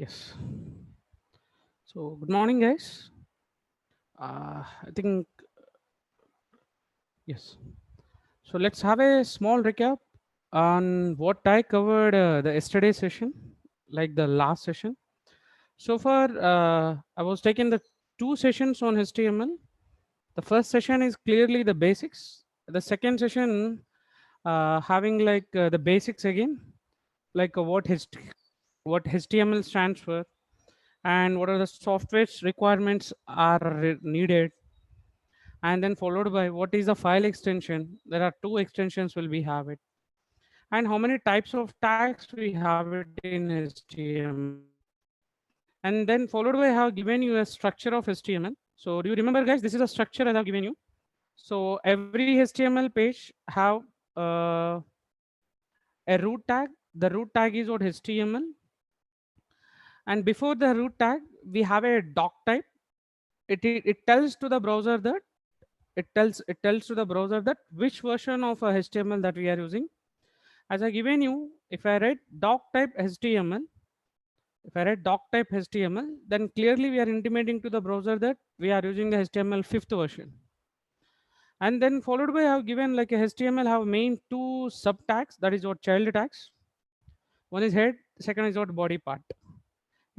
Yes. So good morning, guys. I think yes. So let's have a small recap on what I covered the yesterday session, like the last session. So far, I was taking the two sessions on HTML. The first session is clearly the basics. The second session, having like the basics again, like what HTML stands for, and what are the software requirements are needed, and then followed by what is the file extension. There are two extensions will be have it, and how many types of tags we have it in HTML, and then followed by I have given you a structure of HTML. So do you remember, guys, this is a structure as I've given you. So every HTML page have uh, a root tag. The root tag is what HTML, and before the root tag we have a doc type. It tells to the browser that it tells to the browser that which version of HTML that we are using. As I given you, if I write doc type HTML, if I write doc type HTML, then clearly we are intimating to the browser that we are using the HTML fifth version. And then followed by I have given like a HTML have main two sub tags, that is what child tags. One is head, second is what body part.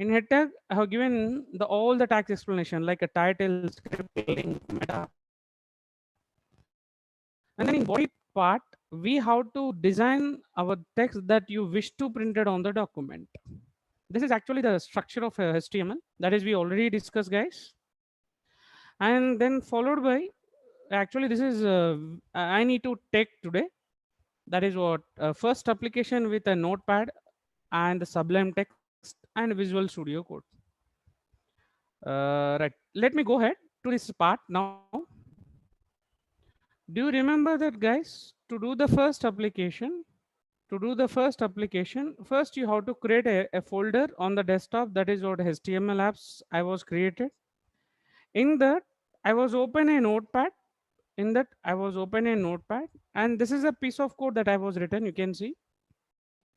In head tag, I have given the all the tags explanation like a title, script, link, meta. And then in body part, we have to design our text that you wish to print it on the document. This is actually the structure of HTML. That is we already discussed, guys. And then followed by, actually this is I need to take today. That is what first application with a notepad and the Sublime Text and Visual Studio Code. Right. Let me go ahead to this part now. Do you remember that, guys? To do the first application, first you have to create a folder on the desktop. That is what HTML apps I was created. In that, I was open a notepad. And this is a piece of code that I was written. You can see.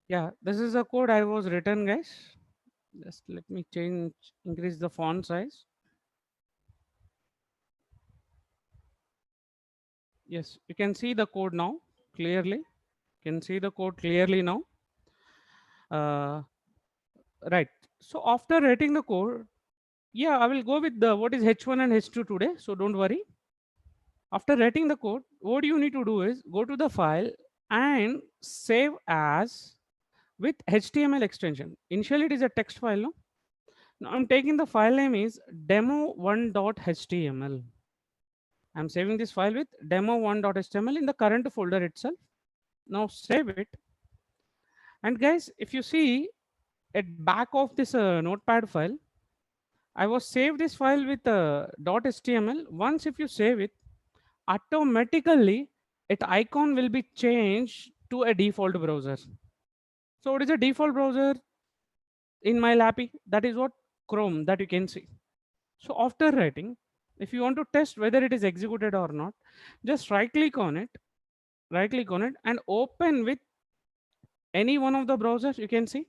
Yeah, this is a code I was written, guys. Just let me increase the font size. Yes, you can see the code now clearly. You can see the code clearly now. Uh, right. So after writing the code, yeah, I will go with the what is H1 and H2 today. So don't worry. After writing the code, what you need to do is go to the file and save as with HTML extension. Initially, it is a text file. No? Now I'm taking the file name is demo1.html. I'm saving this file with demo1.html in the current folder itself. Now save it. And guys, if you see at back of this notepad file, I was saved this file with .html. Once if you save it, automatically its icon will be changed to a default browser. So what is a default browser in my lappy? That is what Chrome that you can see. So after writing, if you want to test whether it is executed or not, just right click on it and open with any one of the browsers. You can see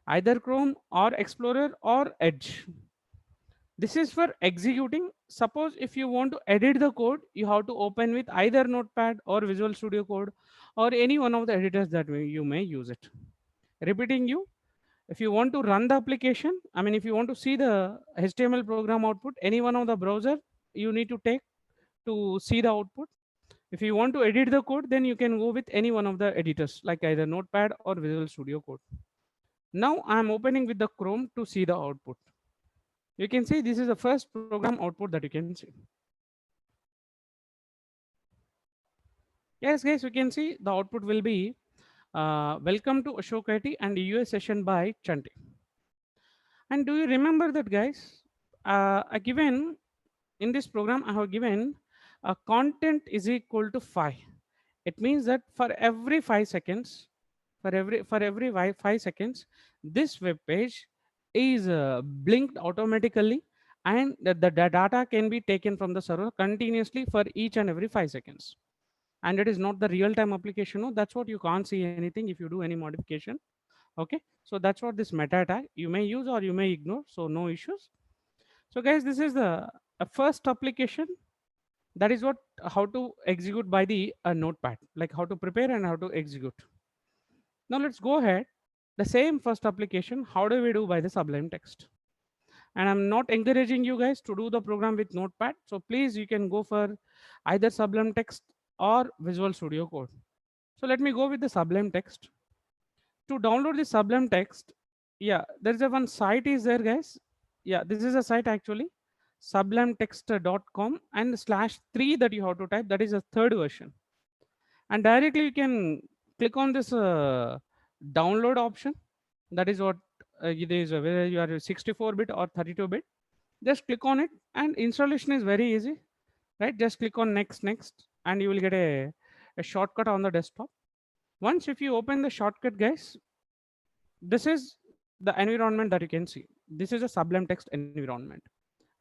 either Chrome or Explorer or Edge. This is for executing. Suppose if you want to edit the code, you have to open with either Notepad or Visual Studio Code or any one of the editors that you may use it. Repeating you, if you want to run the application, I mean, if you want to see the HTML program output, any one of the browser you need to take to see the output. If you want to edit the code, then you can go with any one of the editors like either Notepad or Visual Studio Code. Now I'm opening with the Chrome to see the output. You can see this is the first program output that you can see. Yes, guys, you can see the output will be welcome to Ashok IT and US session by Chanti. And do you remember that, guys? I given in this program, I have given content is equal to 5. It means that for every 5 seconds, for every 5 seconds, this web page is blinked automatically, and the data can be taken from the server continuously for each and every 5 seconds. And it is not the real-time application. No, that's what you can't see anything if you do any modification Okay, so that's what this meta tag you may use or you may ignore, so no issues. So guys, this is the first application, that is what how to execute by the notepad, like how to prepare and how to execute. Now let's go ahead. The same first application, how do we do by the Sublime Text? And I'm not encouraging you guys to do the program with notepad, so please you can go for either Sublime Text or Visual Studio Code. So let me go with the Sublime Text. To download the Sublime Text, yeah, there's a one site is there, guys. Yeah, this is a site actually, sublimetext.com, and slash 3 that you have to type, that is a third version. And directly you can click on this download option. That is what it is, whether you are 64-bit or 32-bit. Just click on it, and installation is very easy, right? Just click on next, next, and you will get a shortcut on the desktop. Once if you open the shortcut, guys, this is the environment that you can see. This is a Sublime Text environment,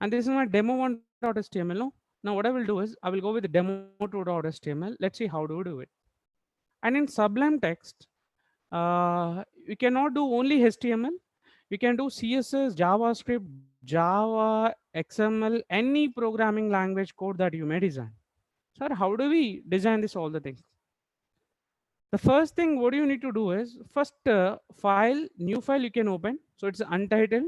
and this is my demo1.html. Now what I will do is I will go with the demo2.html. Let's see how do we do it. And in Sublime Text, you cannot do only HTML. You can do CSS, JavaScript, Java, XML, any programming language code that you may design. Sir, how do we design this all the things? The first thing what you need to do is first file, new file you can open. So it's untitled.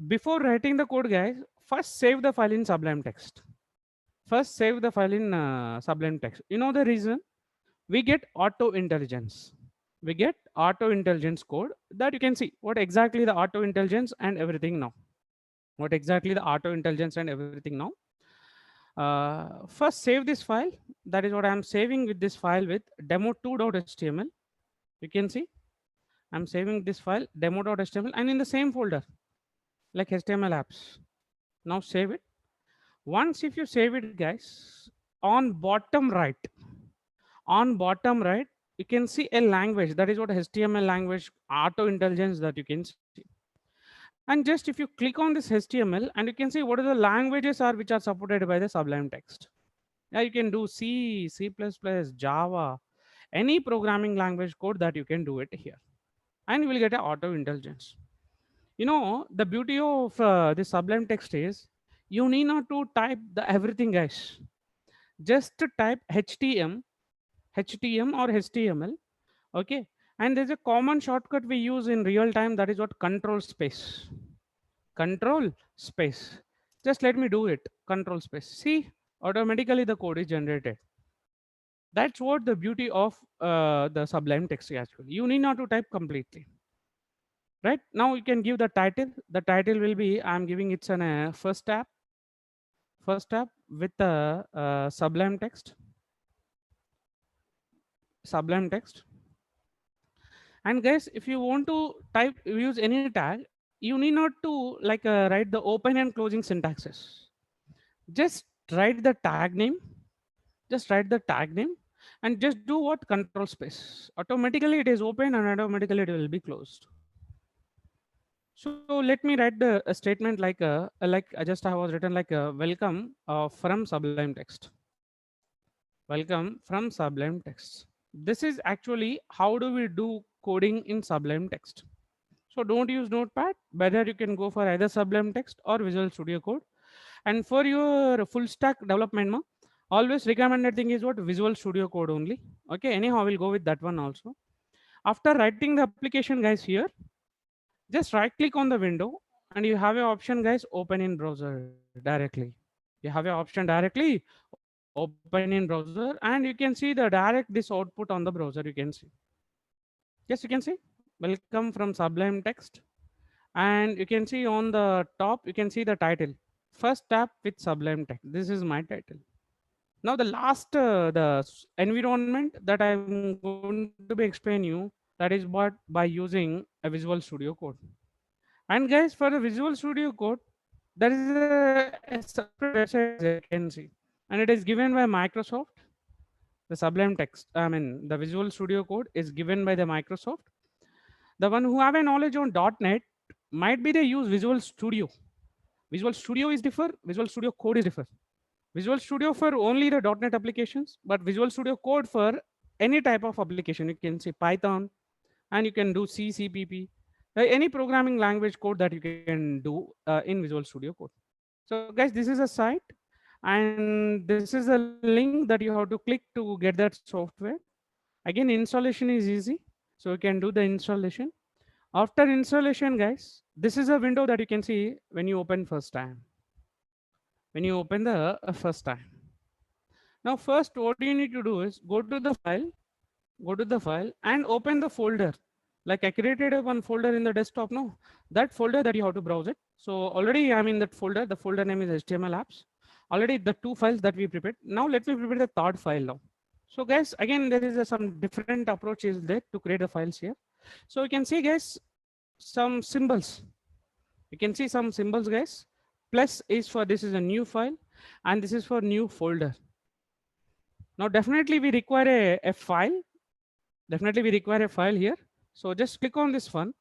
Before writing the code, guys, first save the file in Sublime Text. First save the file in Sublime Text. You know the reason? We get auto intelligence. We get auto intelligence code that you can see what exactly the auto intelligence and everything now. What exactly the auto intelligence and everything now. First save this file. That is what I'm saving with this file with demo2.html. You can see I'm saving this file demo.html and in the same folder like HTML apps. Now save it. Once if you save it, guys, on bottom right, you can see a language, that is what HTML language auto intelligence that you can see. And just if you click on this HTML and you can see what are the languages are which are supported by the Sublime Text. Yeah, you can do C, C++, Java, any programming language code that you can do it here, and you will get an auto intelligence. You know the beauty of the Sublime Text is you need not to type the everything, guys. Just to type HTML or HTML. Okay, and there's a common shortcut we use in real time, that is what control space. Control space. Just let me do it. Control space. See, automatically the code is generated. That's what the beauty of the Sublime Text is actually. You need not to type completely. Right now, you can give the title. The title will be I'm giving it's an first tab with the Sublime Text. Sublime Text. And guys, if you want to type use any tag, you need not to like write the open and closing syntaxes. Just write the tag name. Just write the tag name and just do what control space. Automatically it is open and automatically it will be closed. So let me write the statement like I just I was written like a welcome from Sublime Text. Welcome from Sublime Text. This is actually how do we do coding in Sublime Text. So don't use Notepad. Better you can go for either Sublime Text or Visual Studio Code. And for your full stack development, always recommended thing is what Visual Studio Code only. Okay, anyhow, I will go with that one also. After writing the application, guys, here, just right click on the window and you have an option, guys, open in browser directly. You have an option directly open in browser and you can see the direct this output on the browser. You can see. Yes, you can see. Welcome from Sublime Text. And you can see on the top, you can see the title. First tab with Sublime Text. This is my title. Now the last environment that I'm going to be explain you, that is what by using a Visual Studio Code. And guys, for the Visual Studio Code, there is a separate website as you can see, and it is given by Microsoft. The Sublime Text, I mean, the Visual Studio Code is given by the Microsoft. The one who have a knowledge on .NET might be they use Visual Studio. Visual Studio is differ. Visual Studio Code is differ. Visual Studio for only the .NET applications, but Visual Studio Code for any type of application. You can say Python, and you can do C, CPP, any programming language code that you can do in Visual Studio Code. So guys, this is a site, and this is a link that you have to click to get that software. Again, installation is easy, so you can do the installation. After installation, guys, this is a window that you can see when you open first time. When you open the first time. Now, first, what you need to do is go to the file and open the folder. Like I created a one folder in the desktop, no? That folder that you have to browse it. So already I'm in that folder. The folder name is HTML apps. Already the two files that we prepared. Now let me prepare the third file now. So guys, again, there is some different approach is there to create the files here. So you can see guys, some symbols. You can see some symbols guys. Plus is for this is a new file and this is for new folder. Now definitely we require a file. Definitely we require a file here. So just click on this one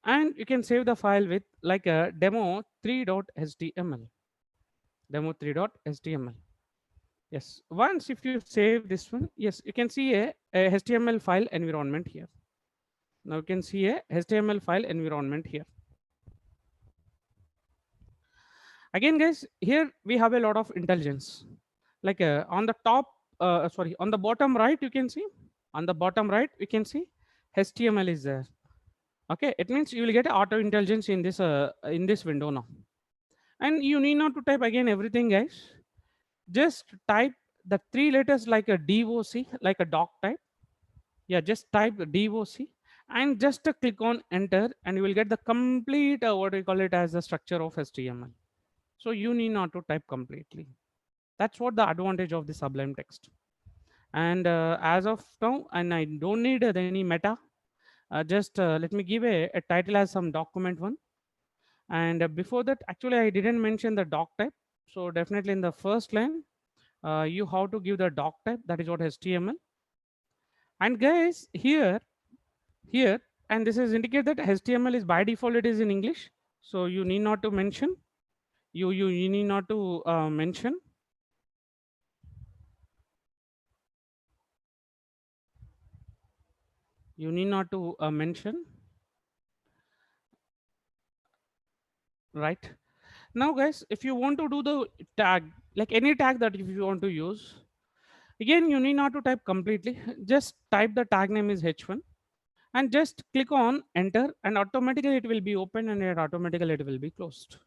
and you can save the file with like a demo3.html. Demo3.html. Yes. Once if you save this one, yes, you can see a HTML file environment here. Now you can see a HTML file environment here. Again, guys, here we have a lot of intelligence. Like on the top, sorry, on the bottom right, you can see. On the bottom right, we can see HTML is there. Okay, it means you will get auto intelligence in this window now. And you need not to type again everything, guys. Just type the three letters like a DOC, like a doc type. Yeah, just type DOC and just click on enter, and you will get the complete what we call it as the structure of HTML. So you need not to type completely. That's what the advantage of the Sublime text. And as of now, and I don't need any meta. Just let me give a title as some document one. And before that, actually, I didn't mention the doc type. So definitely in the first line, you have to give the doc type. That is what HTML. And guys, here, and this is indicate that HTML is by default it is in English. So you need not to mention. You need not to mention. You need not to mention, right? Now, guys, if you want to do the tag, like any tag that if you want to use, again, you need not to type completely. Just type the tag name is H1 and just click on enter, and automatically it will be open and it automatically it will be closed.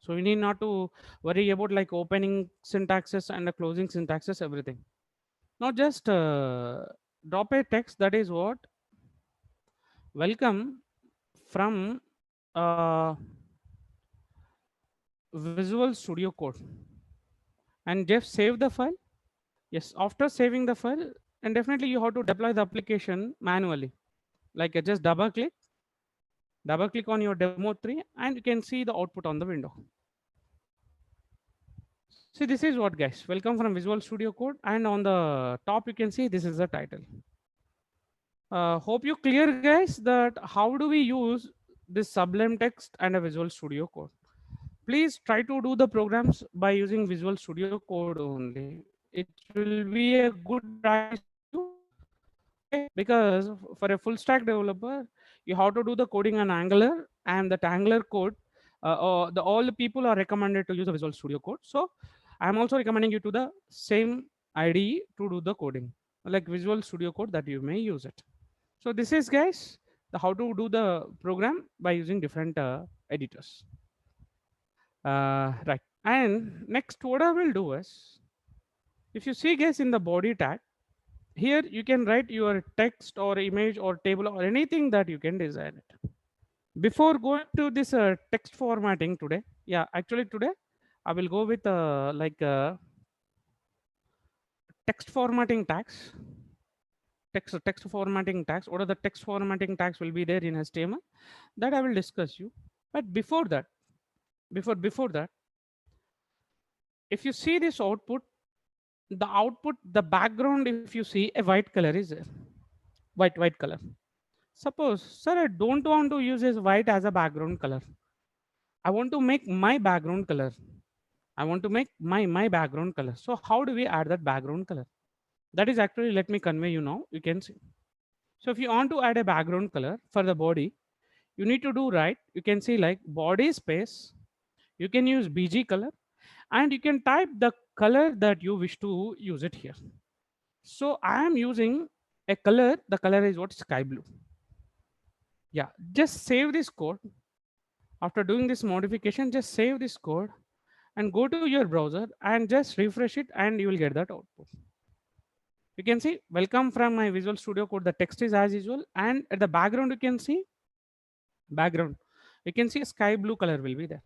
So you need not to worry about like opening syntaxes and the closing syntaxes, everything. Now just drop a text that is what welcome from uh, Visual Studio Code, and just save the file. Yes, after saving the file, and definitely you have to deploy the application manually. Like just double click on your demo 3, and you can see the output on the window. See, this is what guys, welcome from Visual Studio Code, and on the top you can see this is the title. Hope you clear guys that how do we use this Sublime text and a Visual Studio Code. Please try to do the programs by using Visual Studio Code only. It will be a good practice for you. Okay, because for a full stack developer, you have to do the coding on Angular, and that Angular code, all the people are recommended to use the Visual Studio Code. So I'm also recommending you to the same IDE to do the coding, like Visual Studio Code, that you may use it. So this is guys the how to do the program by using different editors. Right. And next, what I will do is, if you see guys in the body tag, here you can write your text or image or table or anything that you can design it. Before going to this text formatting today, yeah, actually today I will go with text formatting tags. Text formatting tags. What are the text formatting tags will be there in HTML? That I will discuss you. But before that, before that, if you see this output, the background, if you see a white color is there, white color. Suppose, sir, I don't want to use this white as a background color. I want to make my background color. I want to make my background color. So how do we add that background color? That is actually, let me convey you now. You can see. So if you want to add a background color for the body, you need to do right. You can see like body space. You can use BG color and you can type the color that you wish to use it here. So I am using a color. The color is what? Sky blue. Yeah, just save this code. After doing this modification, just save this code and go to your browser and just refresh it and you will get that output. You can see welcome from my Visual Studio Code. The text is as usual, and at the background you can see background. You can see a sky blue color will be there.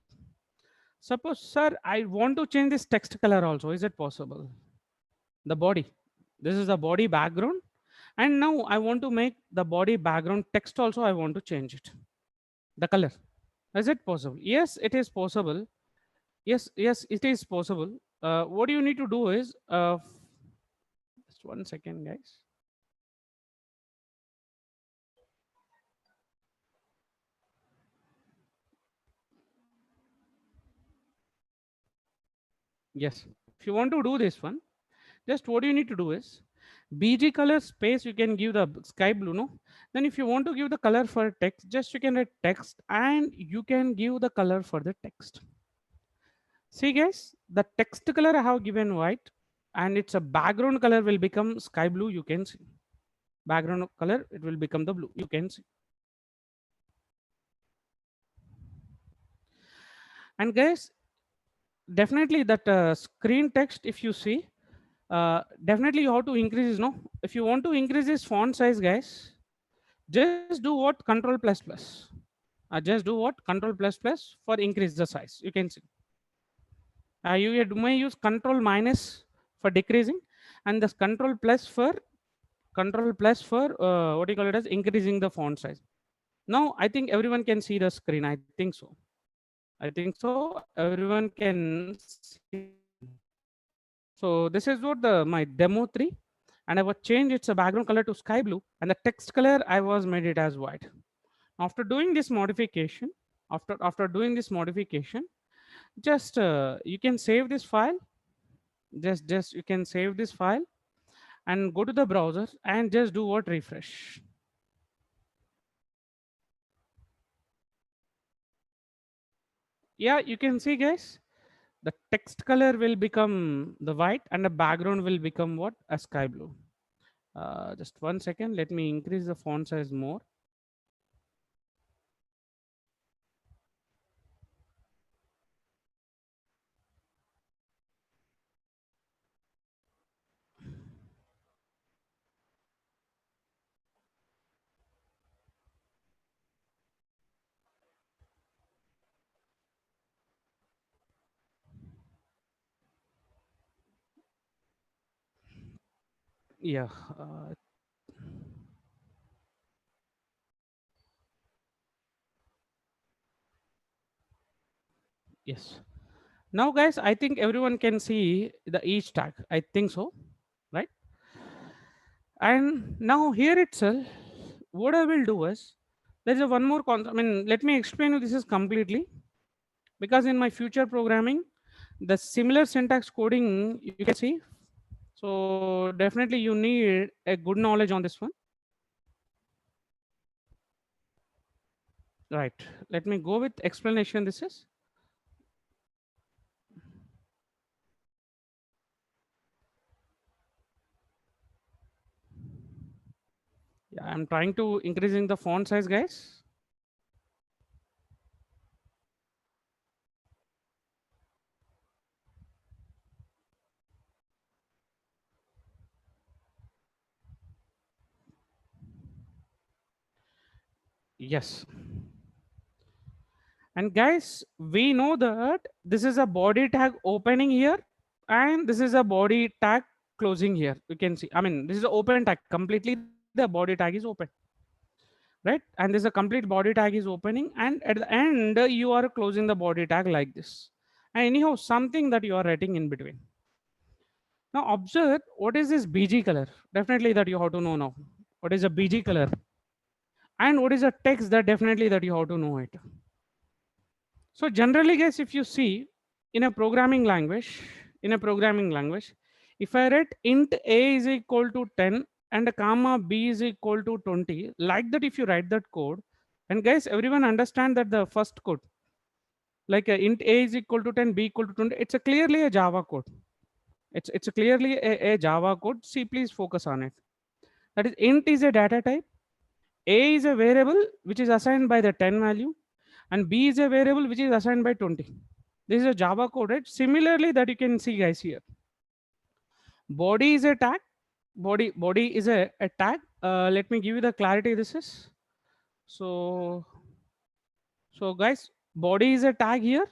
Suppose, sir, I want to change this text color also. Is it possible? The body. This is the body background, and now I want to make the body background text also. I want to change it. The color. Is it possible? Yes, it is possible. Yes, it is possible. What you need to do is just 1 second, guys. Yes, if you want to do this one, just what you need to do is BG color space. You can give the sky blue, no? Then if you want to give the color for text, just you can write text and you can give the color for the text. See, guys, the text color I have given white, and it's a background color will become sky blue. You can see background color. It will become the blue. You can see. And guys, definitely that screen text. If you see, definitely you have to increase. No, if you want to increase this font size, guys, just do what control plus plus. Just do what control plus plus for increase the size. You can see. You may use control minus for decreasing, and this control plus for what you call it as increasing the font size. Now I think everyone can see the screen. I think so. I think so. Everyone can see the screen. So this is what the my demo 3, and I was changed its a background color to sky blue, and the text color I was made it as white. After doing this modification, after doing this modification, just you can save this file. Just you can save this file and go to the browser and just do what refresh. Yeah, you can see, guys, the text color will become the white and the background will become what? A sky blue. Just 1 second, let me increase the font size more. Yeah, uh, yes. Now, guys, I think everyone can see the each tag. I think so, right? And now here itself, what I will do is there's a one more concept. I mean, let me explain you this is completely because in my future programming, the similar syntax coding you can see. So definitely you need a good knowledge on this one. Right. Let me go with explanation. This is yeah, I'm trying to increasing the font size, guys. Yes. And guys, we know that this is a body tag opening here, and this is a body tag closing here. You can see. I mean, this is an open tag. Completely, the body tag is open, right? And this is a complete body tag is opening, and at the end, you are closing the body tag like this. And anyhow, something that you are writing in between. Now observe what is this BG color. Definitely that you have to know now. What is a BG color? And what is a text that definitely that you have to know it. So generally, guys, if you see in a programming language, in a programming language, if I write int a is equal to 10, and a comma b is equal to 20, like that if you write that code, and guys, everyone understand that the first code, like int a is equal to 10, b equal to 20, it's a clearly a Java code. It's a clearly a Java code. See, please focus on it. That is, int is a data type, a is a variable which is assigned by the 10 value, and b is a variable which is assigned by 20. This is a Java code, right? Similarly, that you can see guys here. Body is a tag. Body is a tag. Let me give you the clarity. This is so guys. Body is a tag here,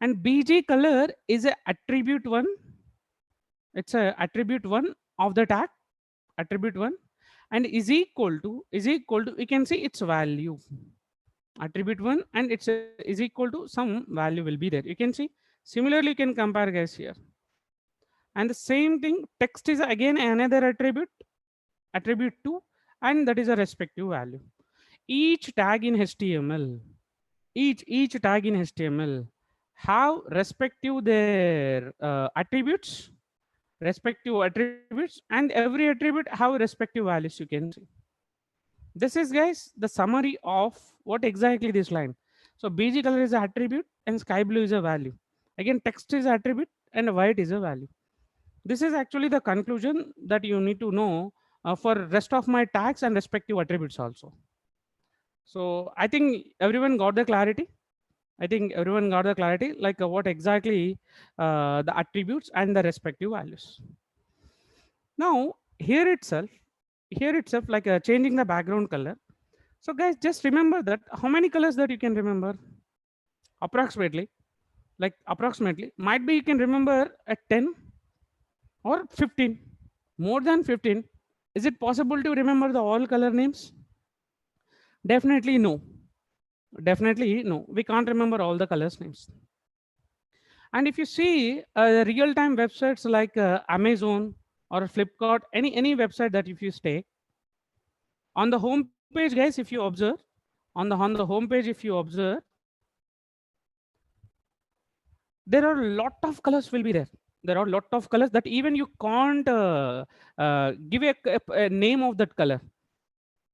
and bg color is a attribute one. It's a attribute one of the tag. Attribute one, and is equal to. You can see its value. Attribute one, and it's is equal to some value will be there. You can see. Similarly, you can compare guys here. And the same thing, text is again another attribute 2, and that is a respective value. Each tag in HTML, each tag in HTML have respective their attributes, and every attribute have respective values. You can see. This is guys the summary of what exactly this line. So bg color is an attribute and sky blue is a value. Again, text is attribute and white is a value. This is actually the conclusion that you need to know for rest of my tags and respective attributes also. So I think everyone got the clarity. I think everyone got the clarity, like what exactly the attributes and the respective values. Now here itself, like changing the background color. So guys, just remember that how many colors that you can remember approximately, like approximately might be you can remember at 10 or 15, more than 15. Is it possible to remember the all color names? Definitely no. Definitely no. We can't remember all the colors names. And if you see real-time websites like Amazon or Flipkart, any website that if you stay on the home page, guys, if you observe on the home page, if you observe, there are a lot of colors will be there. There are a lot of colors that even you can't give a name of that color,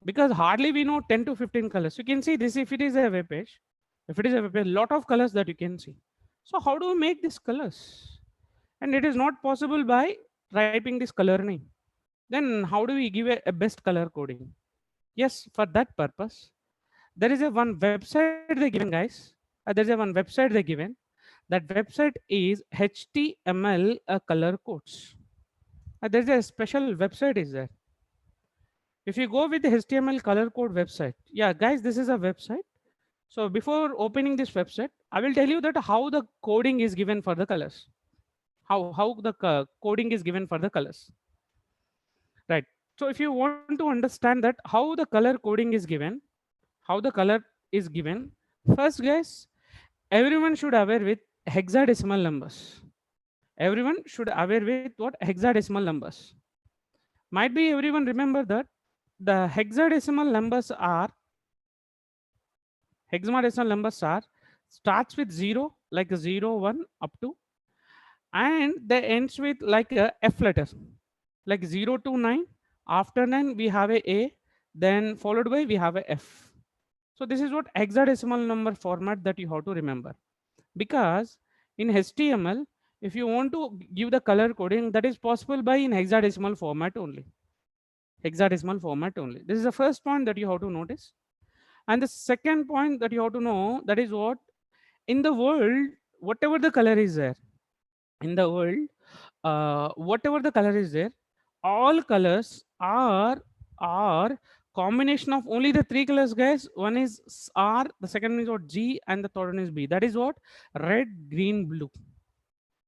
because hardly we know 10 to 15 colors. You can see this if it is a web page. If it is a web page, lot of colors that you can see. So how do we make these colors? And it is not possible by typing this color name. Then how do we give a best color coding? Yes, for that purpose, there is a one website they given, guys. There is a one website they given. That website is HTML color codes. There is a special website is there. If you go with the HTML color code website, yeah, guys, this is a website. So before opening this website, I will tell you that how the coding is given for the colors. How the coding is given for the colors, right? So if you want to understand that how the color coding is given, how the color is given, first, guys, everyone should aware with hexadecimal numbers. Everyone should aware with what hexadecimal numbers. Might be everyone remember that the hexadecimal numbers are starts with 0, like a 0 1 up to, and they ends with like a f letter, like 0 to 9. After 9 we have a, then followed by we have a f. So this is what hexadecimal number format that you have to remember, because in HTML, if you want to give the color coding, that is possible by in hexadecimal format only. Hexadecimal format only. This is the first point that you have to notice. And the second point that you have to know, that is what in the world, whatever the color is there in the world, whatever the color is there, all colors are combination of only the three colors, guys. One is R, the second is what G, and the third one is B. That is what red, green, blue.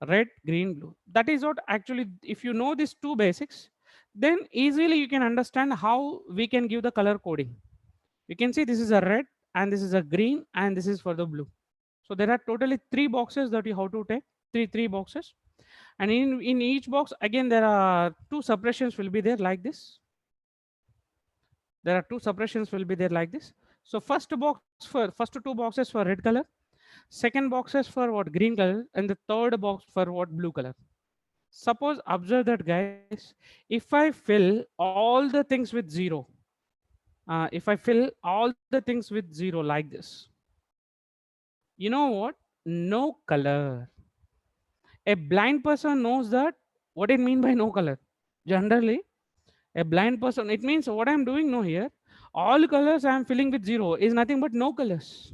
Red, green, blue. That is what actually, if you know these two basics, then easily you can understand how we can give the color coding. You can see this is a red, and this is a green, and this is for the blue. So there are totally three boxes that you have to take, three boxes. And in each box, again, there are two suppressions will be there like this. There are two suppressions will be there like this. So first two boxes for red color, second boxes for what green color, and the third box for what blue color. Suppose observe that, guys. If I fill all the things with zero, if I fill all the things with zero like this, you know what? No color. A blind person knows that what it mean by no color. Generally, a blind person, it means what I'm doing no here. All colors I'm filling with zero is nothing but no colors.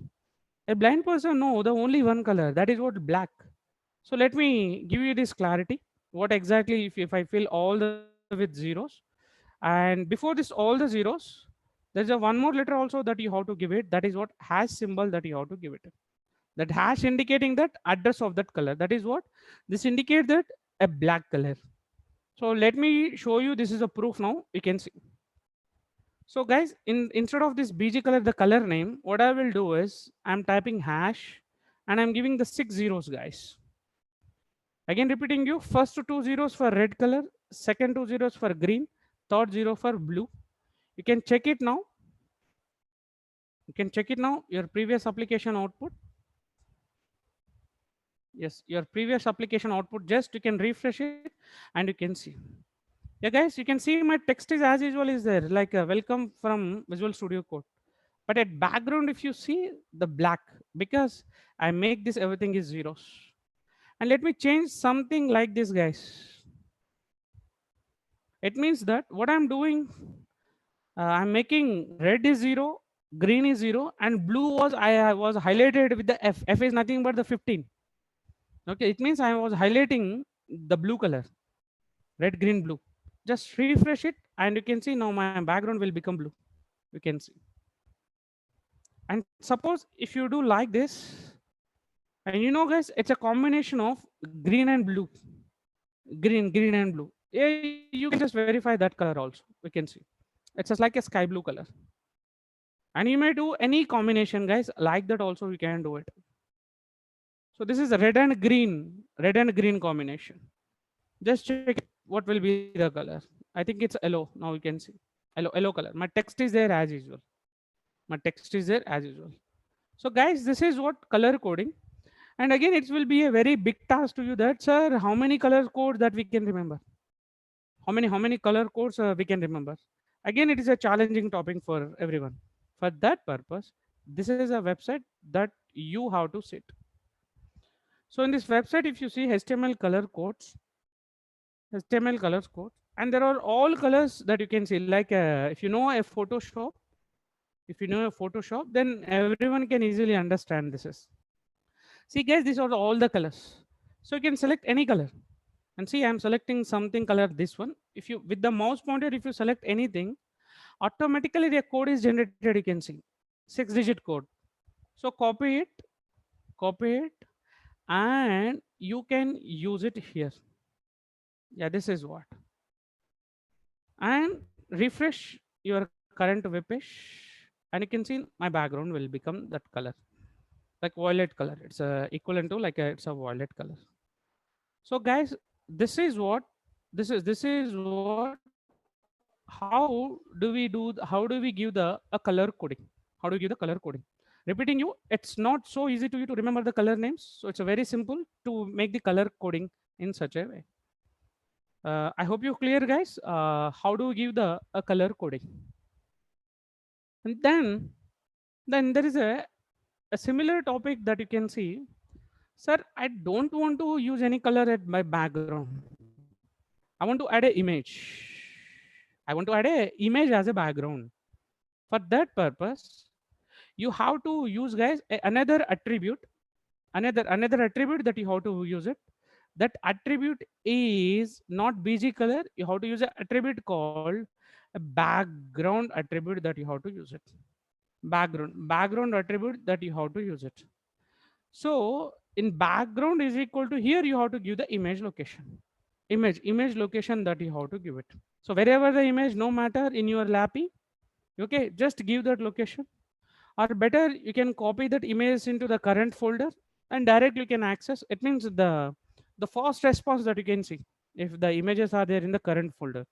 A blind person know the only one color. That is what black. So let me give you this clarity. What exactly if I fill all the with zeros, and before this all the zeros, there's a one more letter also that you have to give it. That is what hash symbol that you have to give it. That hash indicating that address of that color. That is what this indicate that a black color. So let me show you. This is a proof now. You can see. So guys, instead of this BG color, the color name, what I will do is I'm typing hash and I'm giving the 6 zeros, guys. Again, repeating you, first two zeros for red color, second two zeros for green, third zero for blue. You can check it now. You can check it now. Your previous application output. Yes, your previous application output. Just you can refresh it and you can see. Yeah, guys, you can see my text is as usual is there, like a welcome from Visual Studio Code. But at background, if you see the black, because I make this everything is zeros. And let me change something like this, guys. It means that what I'm doing, I'm making red is zero, green is zero, and blue was I was highlighted with the F. F is nothing but the 15. Okay, it means I was highlighting the blue color, red, green, blue. Just refresh it, and you can see now my background will become blue. You can see. And suppose if you do like this, and you know, guys, it's a combination of green and blue, green and blue. Yeah, you can just verify that color also. We can see. It's just like a sky blue color. And you may do any combination, guys, like that also you can do it. So this is a red and green combination. Just check what will be the color. I think it's yellow. Now you can see yellow color. My text is there as usual. My text is there as usual. So guys, this is what color coding. And again, it will be a very big task to you that, sir, how many color codes that we can remember? How many color codes we can remember? Again, it is a challenging topic for everyone. For that purpose, this is a website that you have to sit. So in this website, if you see HTML color codes, HTML colors codes, and there are all colors that you can see. Like if you know a Photoshop, if you know a Photoshop, then everyone can easily understand this is. See, guys, these are all the colors. So you can select any color. And see, I'm selecting something color this one. If you with the mouse pointer, if you select anything, automatically the code is generated. You can see 6-digit code. So copy it, and you can use it here. Yeah, this is what. And refresh your current web page, and you can see my background will become that color, like violet color. It's equivalent to like it's a violet color. So guys, this is what this is what how do we how do we give the a color coding? How do we give the color coding? Repeating you, it's not so easy to you to remember the color names. So it's a very simple to make the color coding in such a way. I hope you're clear, guys. How do we give the a color coding? And then there is a similar topic that you can see. Sir, I don't want to use any color at my background. I want to add an image. I want to add a image as a background. For that purpose, you have to use, guys, another attribute, another attribute that you have to use it. That attribute is not BG color. You have to use an attribute called a background attribute that you have to use it. Background attribute that you have to use it. So in background is equal to, here you have to give the image location. Image location that you have to give it. So wherever the image, no matter in your lappy, okay, just give that location. Or better, you can copy that image into the current folder and directly you can access. It means the fast response that you can see if the images are there in the current folder.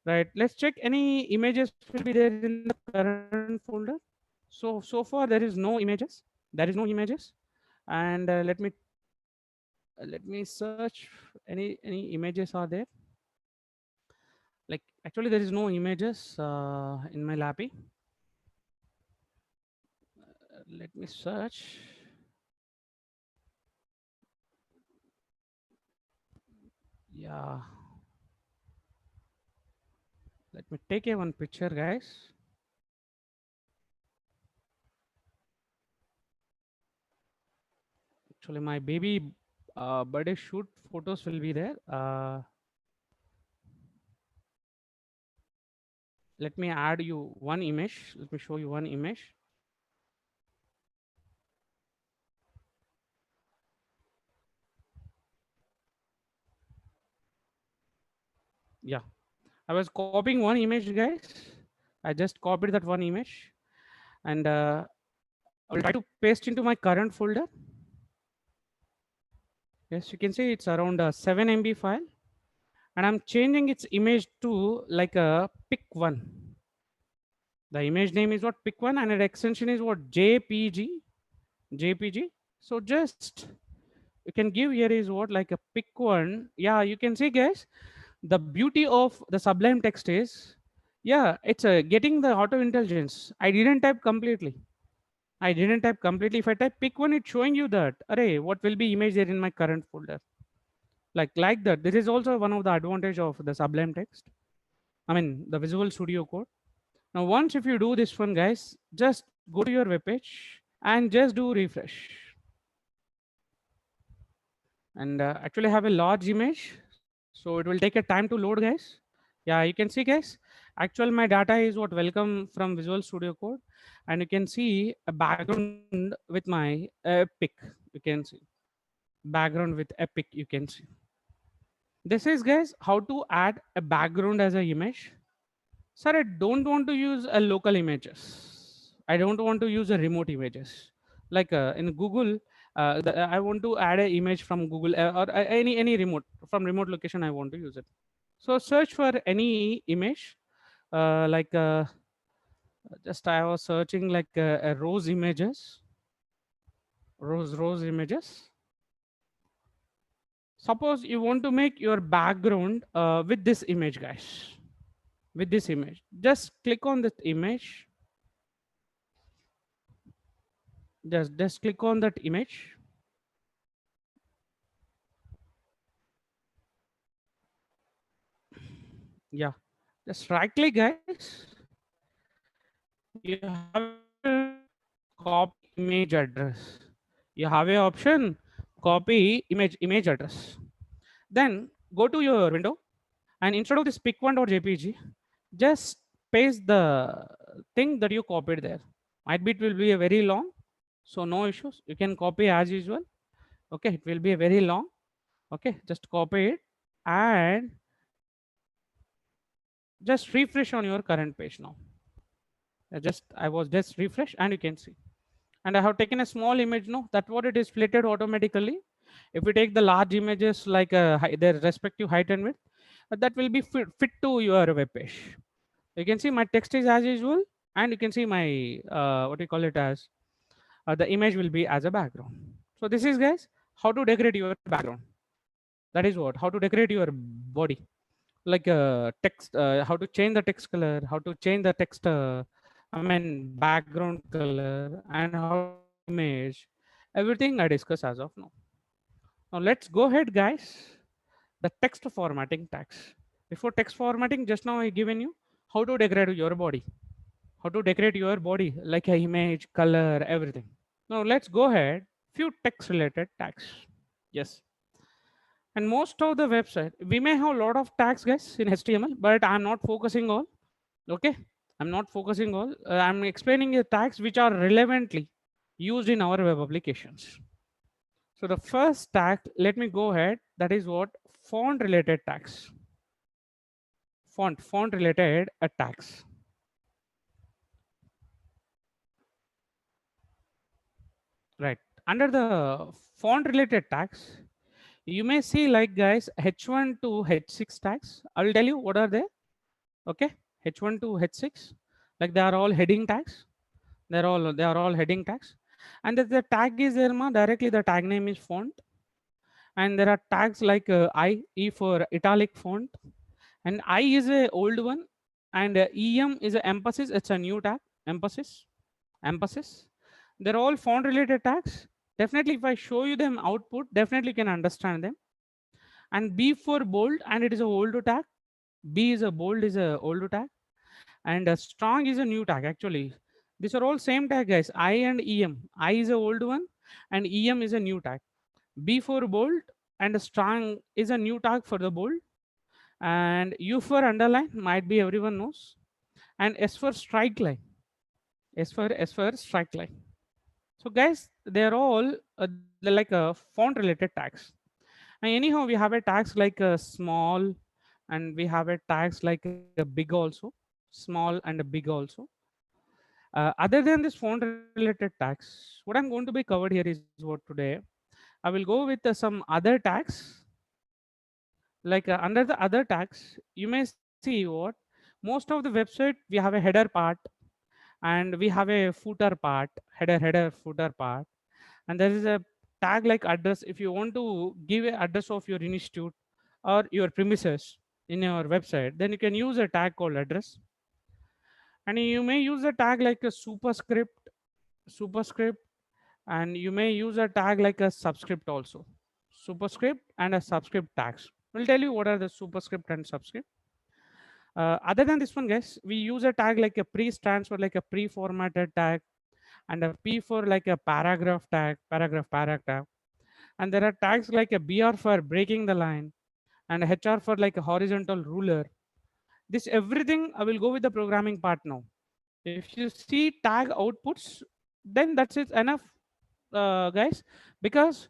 Right. Let's check any images will be there in the current folder. So far there is no images. There is no images. And let me Let me search. Any images are there? Like actually, there is no images in my lappy. Let me search. Yeah, let me take a one picture, guys. Actually, my baby birthday shoot photos will be there. Let me add you one image. Let me show you one image. Yeah, I was copying one image, guys. I just copied that one image, and I'll try to paste into my current folder. Yes, you can see it's around a 7 MB file, and I'm changing its image to like a pick one. The image name is what pick one, and its extension is what JPG. JPG. So just you can give here is what like a pick one. Yeah, you can see, guys. The beauty of the Sublime text is, yeah, it's getting the auto intelligence. I didn't type completely. I didn't type completely. If I type pick one, it's showing you that array what will be image there in my current folder. Like that. This is also one of the advantage of the Sublime text. I mean the Visual Studio Code. Now once if you do this one, guys, just go to your web page and just do refresh. And actually have a large image, so it will take a time to load, guys. Yeah, you can see, guys, actual my data is what welcome from Visual Studio Code, and you can see a background with my epic. You can see background with epic, you can see. This is, guys, how to add a background as a image. Sir, I don't want to use a local images. I don't want to use a remote images. Like in Google, I want to add an image from Google or any remote from remote location. I want to use it. So search for any image. Like just I was searching like rose images, rose images. Suppose you want to make your background with this image, guys. With this image, just click on this image. Just click on that image. Yeah, just right click, guys. You have an option copy image address. You have a option copy image address. Then go to your window, and instead of this pick one dot jpg, just paste the thing that you copied there. Might be it will be a very long, so no issues. You can copy as usual. Okay, it will be a very long. Okay, just copy it and just refresh on your current page now. I was just refresh, and you can see. And I have taken a small image now. That what it is splitted automatically. If we take the large images like their respective height and width, that will be fit to your web page. You can see my text is as usual, and you can see my what you call it as the image will be as a background. So this is, guys, how to decorate your background. That is what how to decorate your body, like text, how to change the text color, how to change the text I mean background color, and how to change the image. Everything I discuss as of now. Now let's go ahead, guys. The text formatting tags. Before text formatting, just now I given you how to decorate your body, how to decorate your body like a image, color, everything. Now let's go ahead. Few text related tags. Yes. And most of the website, we may have a lot of tags, guys, in HTML, but I'm not focusing all. Okay, I'm not focusing all. I'm explaining the tags which are relevantly used in our web applications. So the first tag, let me go ahead. That is what font related tags. Font related tags. Right. Under the font related tags, you may see like, guys, H1 to H6 tags. I will tell you what are they. Okay, H1 to H6, like they are all heading tags. They are all heading tags, and the tag is there, ma, directly the tag name is font, And there are tags like I, E for italic font, and I is a old one, and EM is a emphasis. It's a new tag, emphasis, emphasis. They're all font related tags. Definitely, if I show you them output, definitely you can understand them. And B for bold, and it is a old tag. B is a bold is a old tag, and strong is a new tag. Actually, these are all same tag, guys. I and EM. I is a old one, and EM is a new tag. B for bold and strong is a new tag for the bold, and U for underline might be everyone knows, and S for strike line. S for strike line. So guys, they're all they're like font related tags. And anyhow, we have a tags like a small, and we have a tags like a big also, small and a big also. Other than this font related tags, what I'm going to be covered here is what today I will go with some other tags. Like under the other tags, you may see what most of the website we have a header part, and we have a footer part, header footer part, and there is a tag like address. If you want to give a address of your institute or your premises in your website, then you can use a tag called address. And you may use a tag like a superscript, and you may use a tag like a subscript also. Superscript and a subscript tags. We'll tell you what are the superscript and subscript. Other than this one, guys, we use a tag like a pre stands for like a pre-formatted tag, and a P for like a paragraph tag, paragraph. And there are tags like a BR for breaking the line, and a HR for like a horizontal ruler. This everything I will go with the programming part now. If you see tag outputs, then that's it enough, guys. Because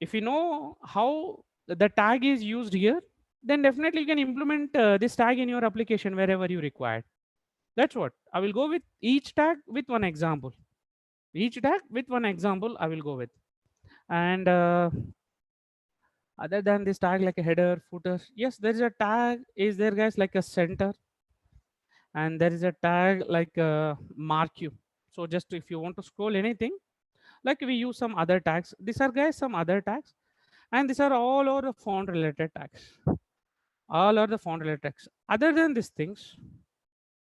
if you know how the tag is used here, then definitely you can implement this tag in your application wherever you require. That's what I will go with each tag with one example. Each tag with one example I will go with. And other than this tag like a header, footer, yes, there is a tag is there, guys, like a center, and there is a tag like mark you. So just if you want to scroll anything, like we use some other tags. These are, guys, some other tags, and these are all our font related tags. All are the font related tags. Other than these things,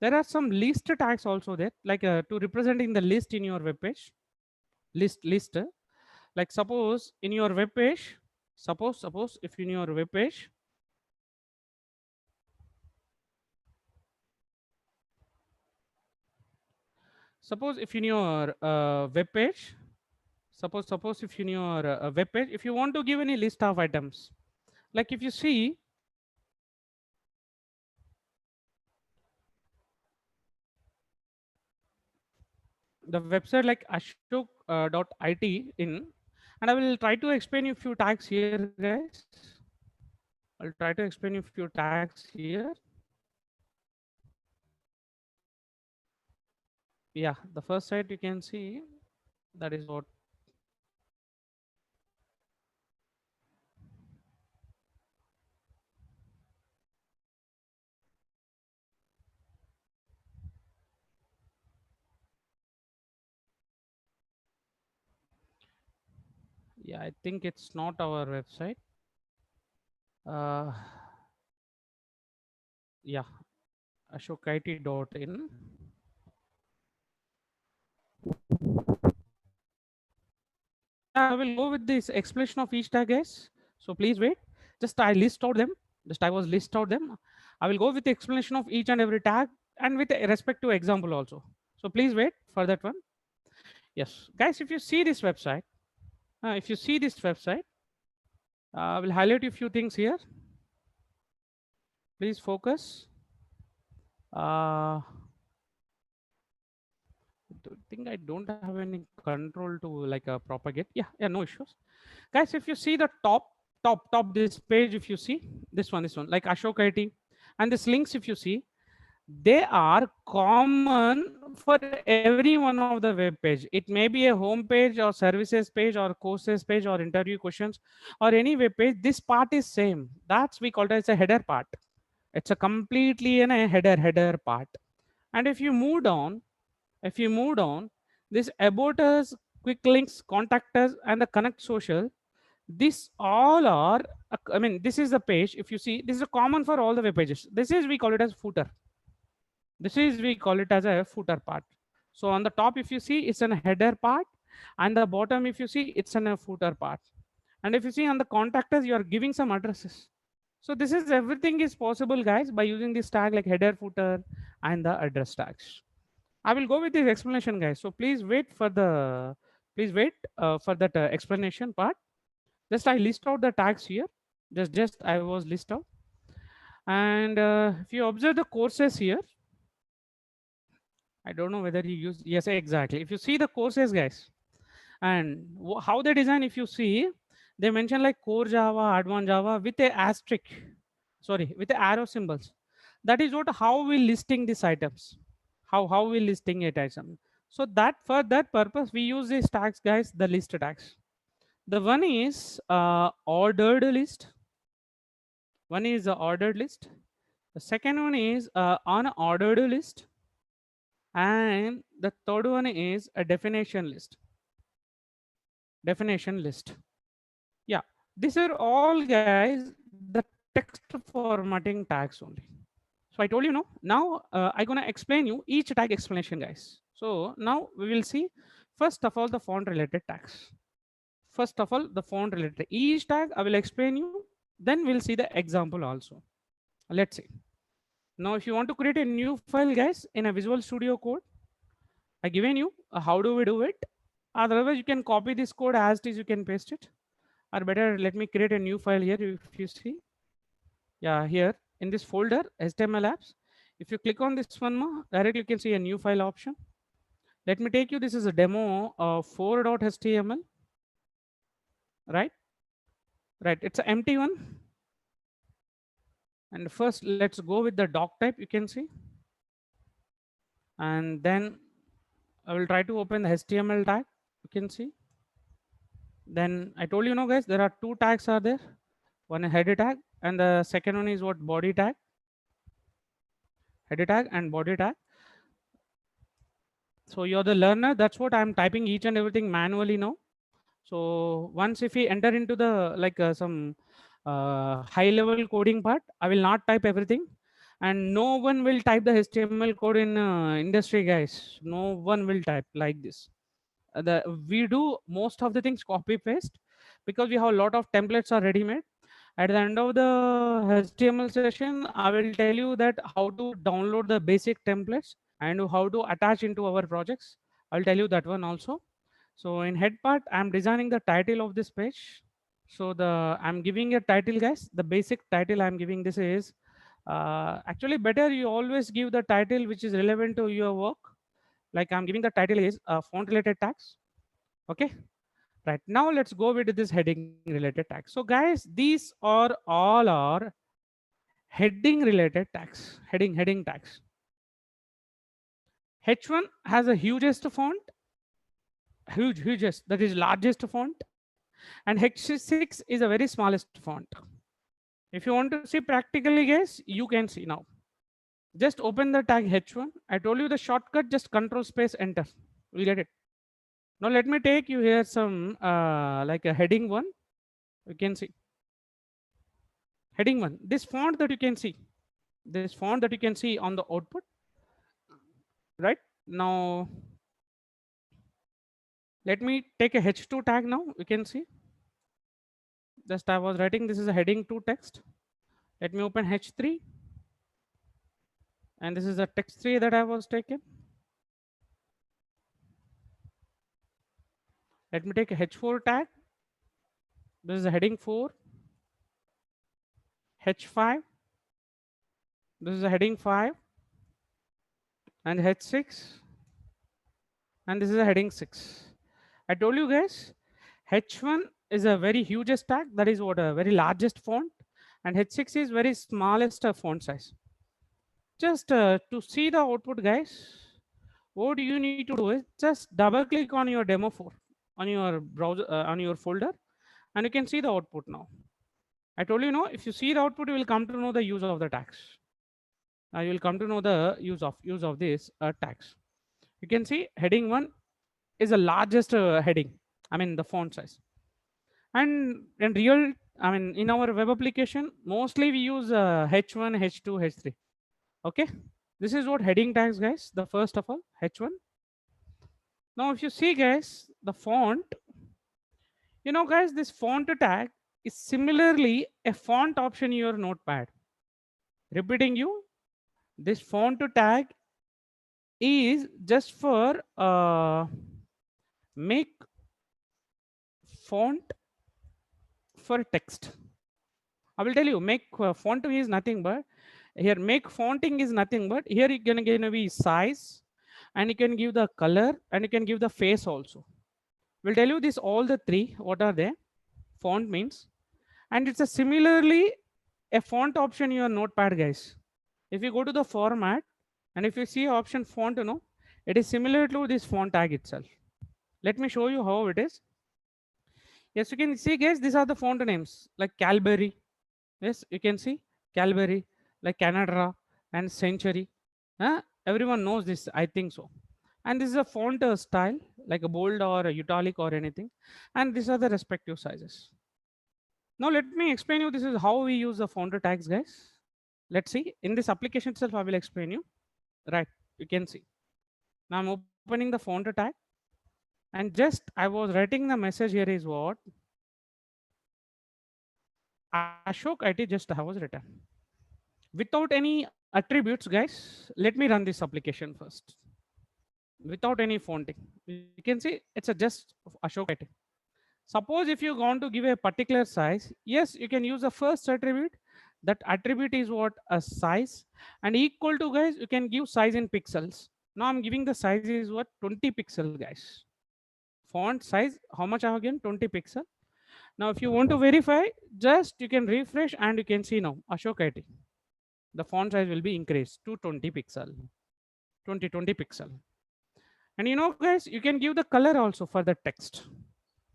there are some list tags also there, like to representing the list in your web page. List. Like suppose in your web page, suppose if in your web page, suppose if in your web page, suppose if in your web page, if you want to give any list of items, like if you see the website like ashok.it in, and I will try to explain you few tags here, guys. I'll try to explain you few tags here. Yeah, the first site you can see, that is what. Yeah, I think it's not our website. uh yeah, ashokit.in. Yeah, I will go with this explanation of each tag, guys. So please wait. Just I list out them. Just I was list out them. I will go with the explanation of each and every tag, and with respect to example also. So please wait for that one. Yes, guys, if you see this website, if you see this website, I will highlight a few things here. Please focus. Uh, think I don't have any control to like propagate. Yeah, no issues, guys. If you see the top this page, if you see this one like Ashok IT, and these links, if you see, they are common for every one of the web page. It may be a home page or services page or courses page or interview questions or any web page. This part is same. That's we call it as a header part. It's a completely in a header part. And if you move down, this about us, quick links, contact us, and the connect social. This all are, I mean, this is the page. If you see, this is a common for all the web pages. This is, we call it as footer. This is, we call it as a footer part. So on the top, if you see, it's an header part, and the bottom, if you see, it's an a footer part. And if you see on the contactors, you are giving some addresses. So this is, everything is possible, guys, by using this tag like header, footer, and the address tags. I will go with this explanation, guys. So please wait for that explanation part. Just I list out the tags here. Just I was list out. And if you observe the courses here, I don't know whether you use, yes, exactly. If you see the courses, guys, and how they design, if you see, they mention like core Java, advanced Java with a asterisk, sorry, with the arrow symbols. That is what, how we listing these items, how we listing it item. So that, for that purpose, we use these tags, guys, the list tags. The one is ordered list. One is the ordered list. The second one is unordered list, and the third one is a definition list. Definition list. Yeah, these are all, guys, the text formatting tags only. So I told you, no. Now I'm gonna explain you each tag explanation, guys. So now we will see, first of all, the font related tags. First of all, the font related. Each tag I will explain you. Then we'll see the example also. Let's see. Now, if you want to create a new file, guys, in a Visual Studio Code, I given you how do we do it. Otherwise, you can copy this code as it is. You can paste it. Or better, let me create a new file here. If you see, yeah, here in this folder HTML apps. If you click on this one more, directly you can see a new file option. Let me take you. This is a demo of 4.html, right? Right. It's an empty one. And first, let's go with the doc type. You can see, and then I will try to open the HTML tag. You can see. Then I told you, no, guys, there are two tags are there. One is header tag, and the second one is what, body tag. Header tag and body tag. So you're the learner. That's what I'm typing each and everything manually now. So once if we enter into the like some high level coding part, I will not type everything, and no one will type the HTML code in industry, guys. No one will type like this. The We do most of the things copy paste, because we have a lot of templates are ready made. At the end of the HTML session, I will tell you that how to download the basic templates and how to attach into our projects. I'll tell you that one also. So in head part, I'm designing the title of this page. So I'm giving a title, guys. The basic title I'm giving this is actually better you always give the title which is relevant to your work. Like I'm giving the title is font related tags. Okay. Right now, let's go with this heading related tags. So guys, these are all are heading related tags. Heading tags. H1 has a hugest font, hugest, that is largest font, and H6 is a very smallest font. If you want to see practically, guys, you can see now. Just open the tag H1. I told you the shortcut, just control space enter. We'll get it. Now let me take you here some like a heading one. You can see heading one. This font that you can see, this font that you can see on the output, right? Now let me take a H2 tag now. You can see, just I was writing, this is a heading 2 text. Let me open H3, and this is the text 3 that I was taken. Let me take a H4 tag. This is a heading 4. H5. This is a heading 5. And H6. And this is a heading 6. I told you, guys, H1 is a very hugest tag. That is what, a very largest font. And H6 is very smallest font size. Just to see the output, guys, what you need to do is just double click on your demo 4 on your browser, on your folder, and you can see the output now. I told you, no, if you see the output, you will come to know the use of the tags. You will come to know the use of this tags. You can see heading 1 is the largest heading. I mean the font size. And in real, I mean, in our web application, mostly we use h1, h2, h3. Okay, this is what heading tags, guys. The first of all, h1. Now if you see, guys, the font, guys, this font tag is similarly a font option in your notepad. Repeating you, this font tag is just for make font for text. I will tell you, make font is nothing but here. Make fonting is nothing but here you can gonna be size, and you can give the color, and you can give the face also. We'll tell you this all the three. What are they? Font means, and it's a similarly a font option in your notepad, guys. If you go to the format, and if you see option font, it is similar to this font tag itself. Let me show you how it is. Yes, you can see, guys, these are the font names like Calberry. Yes, you can see Calberry, like Canada and Century. Everyone knows this, I think so. And this is a font style, like a bold or a italic or anything. And these are the respective sizes. Now let me explain you, this is how we use the font tags, guys. Let's see. In this application itself, I will explain you. Right, you can see. Now I'm opening the font tag, and just I was writing the message here is what Ashok IT just I was written. Without any attributes, guys, let me run this application first. Without any fonting. You can see it's a just Ashok IT. Suppose if you want to give a particular size, yes, you can use the first attribute. That attribute is what? A size. And equal to, guys, you can give size in pixels. Now I'm giving the size is what? 20 pixel, guys. Font size, how much I have given? 20 pixel. Now if you want to verify, just you can refresh and you can see now Ashok IT. The font size will be increased to 20 pixel. 20 pixel. And guys, you can give the color also for the text.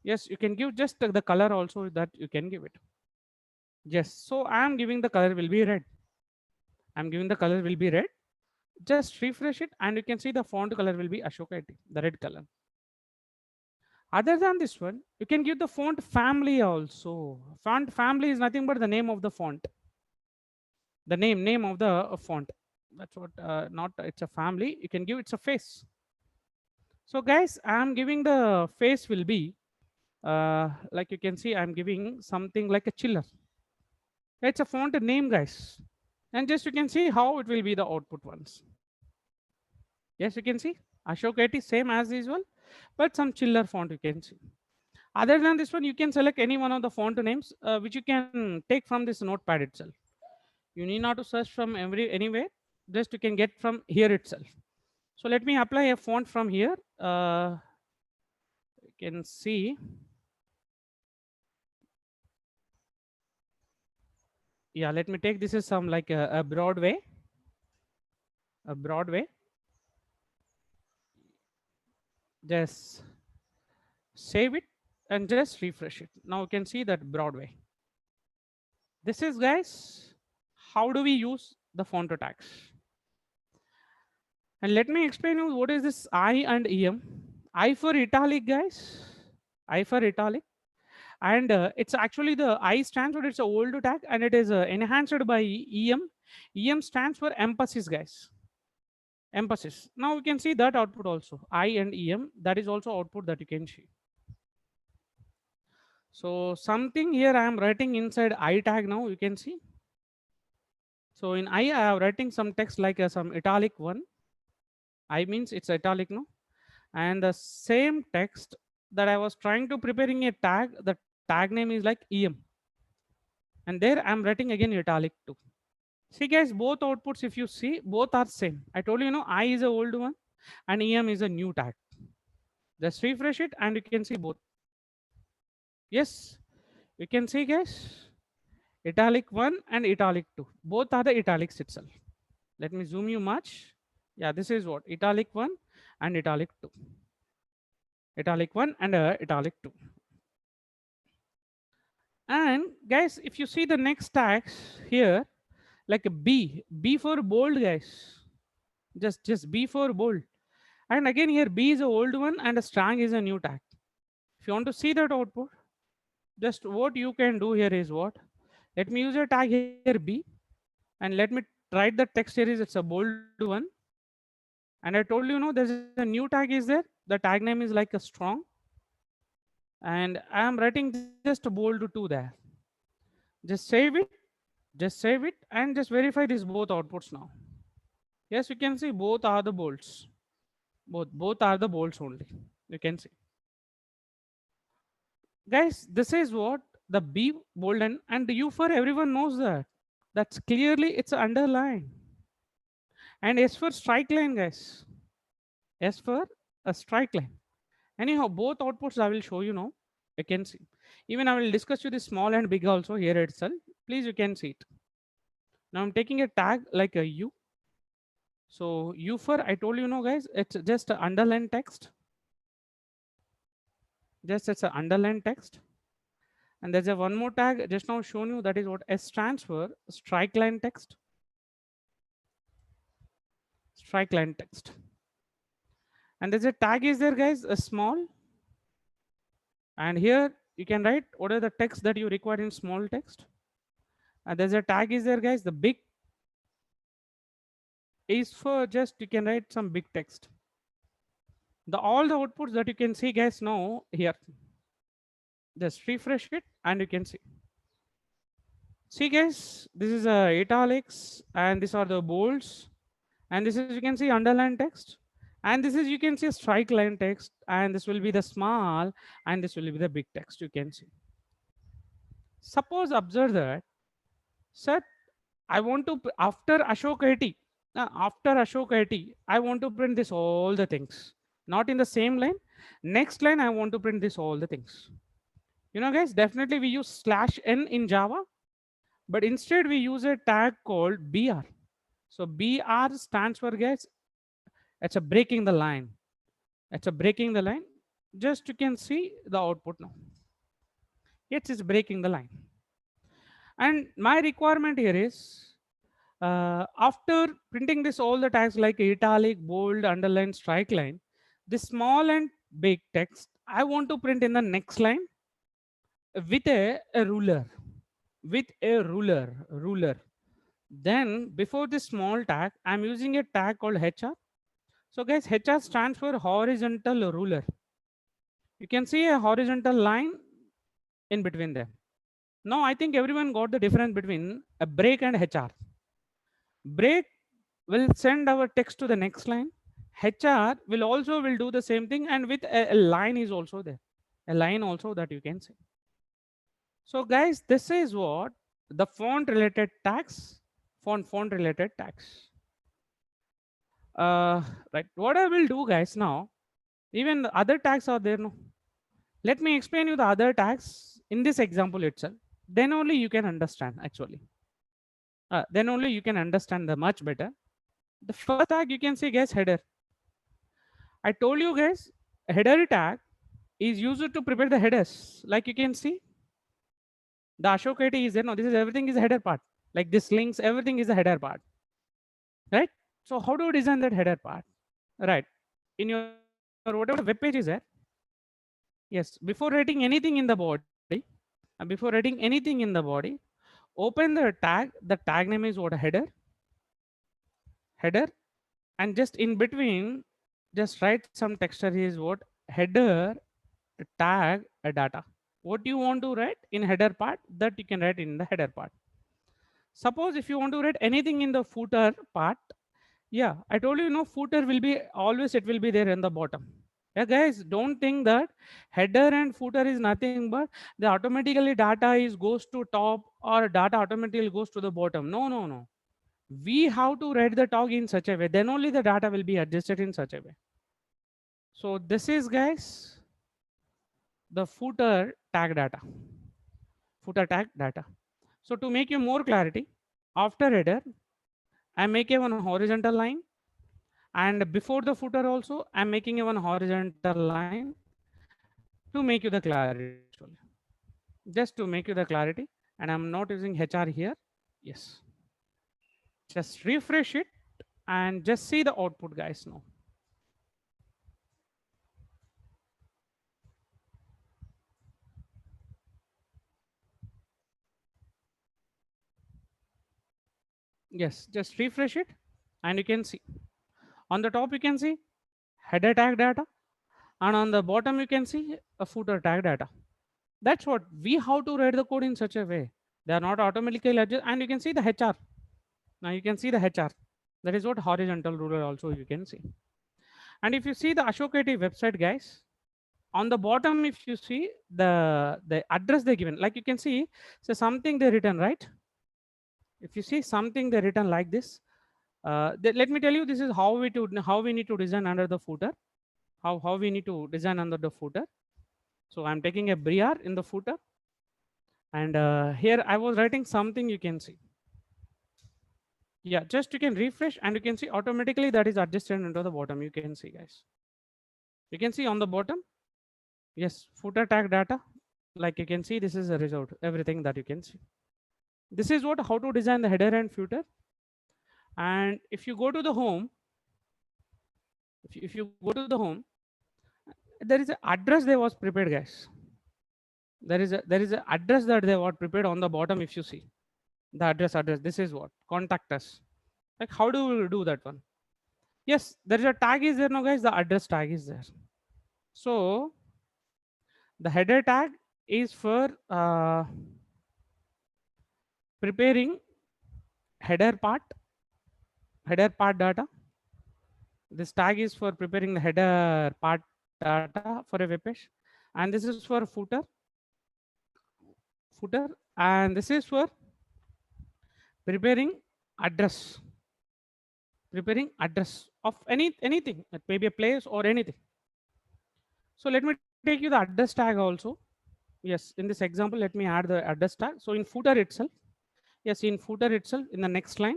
Yes, you can give just the color also that you can give it. Yes, so I am giving the color will be red. I'm giving the color will be red. Just refresh it and you can see the font color will be Ashok IT, the red color. Other than this one, you can give the font family also. Font family is nothing but the name of the font. The name of the font. That's what, not it's a family. You can give it's a face. So guys, I'm giving the face will be, like you can see, I'm giving something like a chiller. It's a font name, guys. And just you can see how it will be the output ones. Yes, you can see Ashok IT same as usual, but some chiller font you can see. Other than this one, you can select any one of the font names, which you can take from this notepad itself. You need not to search from anywhere. Just you can get from here itself. So let me apply a font from here. You can see. Yeah, let me take this is some like a Broadway. A Broadway. Just save it and just refresh it. Now you can see that Broadway. This is, guys, how do we use the font tags. And let me explain you what is this I and EM. I for italic, guys. I for italic. And it's actually the I stands for it's a old tag and it is enhanced by EM. EM stands for emphasis, guys. Emphasis. Now you can see that output also. I and EM. That is also output that you can see. So something here I am writing inside I tag now. You can see. So in I am writing some text like some italic one. I means it's italic now. And the same text that I was trying to preparing a tag, the tag name is like EM. And there I'm writing again italic too. See, guys, both outputs, if you see, both are same. I told you, I is a old one and EM is a new tag. Just refresh it and you can see both. Yes, you can see, guys, italic 1 and italic 2. Both are the italics itself. Let me zoom you much. Yeah, this is what italic 1 and italic 2. Italic 1 and italic 2. And guys, if you see the next tags here, like a B for bold, guys. Just B for bold. And again here B is a old one and a strong is a new tag. If you want to see that output, Just what you can do here is what? Let me use a tag here B, and let me write the text here is it's a bold one. And I told you, there's a new tag is there. The tag name is like a strong, and I am writing just a bold 2 there. Just save it, and just verify these both outputs now. Yes, you can see both are the bolts. Both are the bolts only. You can see, guys. This is what the B bolden and the U for everyone knows that. That's clearly it's underlined. And S for strike line, guys. S for a strike line. Anyhow, both outputs I will show you now. You can see. Even I will discuss you the small and big also here itself. Please, you can see it. Now I'm taking a tag like a U. So U for I told you guys, it's just a underline text. Just it's an underline text. And there's a one more tag just now shown you, that is what S stands for, strike line text. Strike line text. And there's a tag is there, guys, a small. And here you can write what are the text that you require in small text. And there's a tag is there, guys, the big is for just you can write some big text. The all the outputs that you can see, guys, now here. Just refresh it and you can see. See, guys, this is italics and these are the bolds. And this is you can see underline text. And this is you can see strike line text. And this will be the small and this will be the big text you can see. Suppose observe that, sir, I want to after Ashok IT, after Ashok IT, I want to print this all the things. Not in the same line. Next line, I want to print this all the things. Guys, definitely we use slash n in Java, but instead we use a tag called BR. So BR stands for, guys, it's a breaking the line. It's a breaking the line. Just you can see the output now. It's breaking the line. And my requirement here is after printing this all the tags like italic, bold, underline, strike line, this small and big text I want to print in the next line with a ruler. With a ruler. Then before this small tag, I'm using a tag called HR. So guys, HR stands for horizontal ruler. You can see a horizontal line in between them. Now I think everyone got the difference between a break and HR. Break will send our text to the next line. HR will also will do the same thing, and with a line is also there. A line also that you can see. So guys, this is what the font related tags, font related tags. Right. What I will do, guys, now, even the other tags are there. No, let me explain you the other tags in this example itself. Then only you can understand actually. Then only you can understand the much better. The first tag you can see, guys, header. I told you guys, a header tag is used to prepare the headers. Like you can see, the Ashok IT is there. No, this is everything is a header part. Like this links, everything is a header part, right? So how do you design that header part? Right. In your whatever web page is there. Yes. Before writing anything in the body, and before writing anything in the body, open the tag. The tag name is what, a header, and just in between, just write some texture is what, header tag a data. What you want to write in header part, that you can write in the header part. Suppose if you want to write anything in the footer part, yeah, I told you, footer will be always, it will be there in the bottom. Yeah, guys, don't think that header and footer is nothing but the automatically data is goes to top or data automatically goes to the bottom. No. We have to write the tag in such a way, then only the data will be adjusted in such a way. So this is, guys, the footer tag data. Footer tag data. So to make you more clarity, after header, I'm making one horizontal line, and before the footer also, I'm making one horizontal line to make you the clarity actually. Just to make you the clarity, and I'm not using HR here. Yes. Just refresh it and just see the output, guys, now. Yes, just refresh it, and you can see on the top you can see header tag data, and on the bottom you can see a footer tag data. That's what we have to write the code in such a way. They are not automatically adjust, and you can see the HR. Now you can see the HR. That is what horizontal ruler also you can see. And if you see the Ashok IT website, guys, on the bottom, if you see the address they given, like you can see, so something they written, right? If you see something they written like this, let me tell you, this is how we need to design under the footer. How we need to design under the footer. So I'm taking a br in the footer, and here I was writing something you can see. Yeah, just you can refresh and you can see automatically that is adjusted into the bottom. You can see, guys. You can see on the bottom, yes, footer tag data. Like you can see, this is a result. Everything that you can see. This is what how to design the header and footer. And if you go to the home, if you go to the home, there is an address they was prepared, guys. There is a address that they were prepared on the bottom. If you see the address, this is what contact us. Like how do we do that one? Yes, there is a tag is there now, guys. The address tag is there. So the header tag is for preparing header part, header part data. This tag is for preparing the header part data for a web page, and this is for footer, and this is for preparing address, preparing address of anything. It may be a place or anything. So let me take you the address tag also. Yes, in this example, let me add the address tag. So in footer itself, yes, in footer itself, in the next line,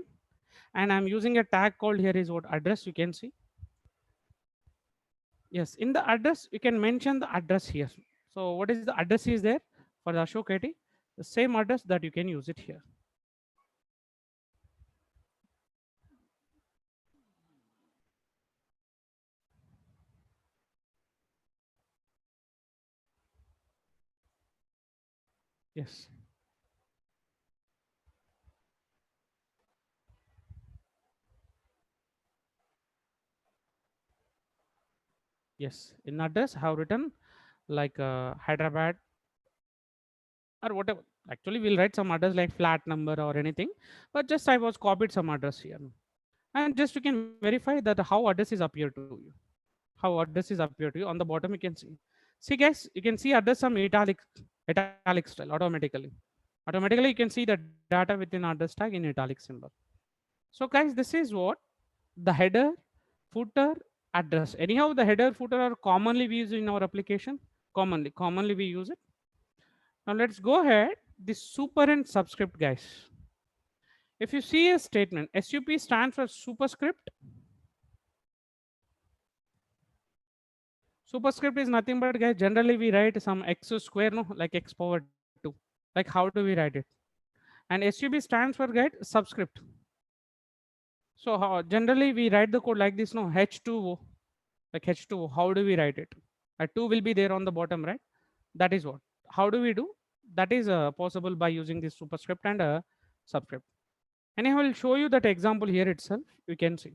and I'm using a tag called here is what address. You can see. Yes, in the address, you can mention the address here. So what is the address is there for the Ashok IT? The same address that you can use it here. Yes, yes. In address, I have written like Hyderabad or whatever. Actually, we'll write some address like flat number or anything, but just I was copied some address here. And just you can verify that how address is appear to you. How address is appear to you on the bottom. You can see. See, guys, you can see address some italic style automatically. Automatically, you can see the data within address tag in italic symbol. So, guys, this is what the header, footer, address. Anyhow, the header, footer are commonly we use in our application. Commonly we use it. Now let's go ahead. The super and subscript, guys. If you see a statement, SUP stands for superscript. Superscript is nothing but, guys, generally we write some x square, no, like x power 2. Like how do we write it? And SUB stands for, guys, subscript. So generally we write the code like this, no, H2O, like H2O. How do we write it? A 2 will be there on the bottom, right? That is what. How do we do? That is possible by using this superscript and subscript. And I will show you that example here itself. You can see.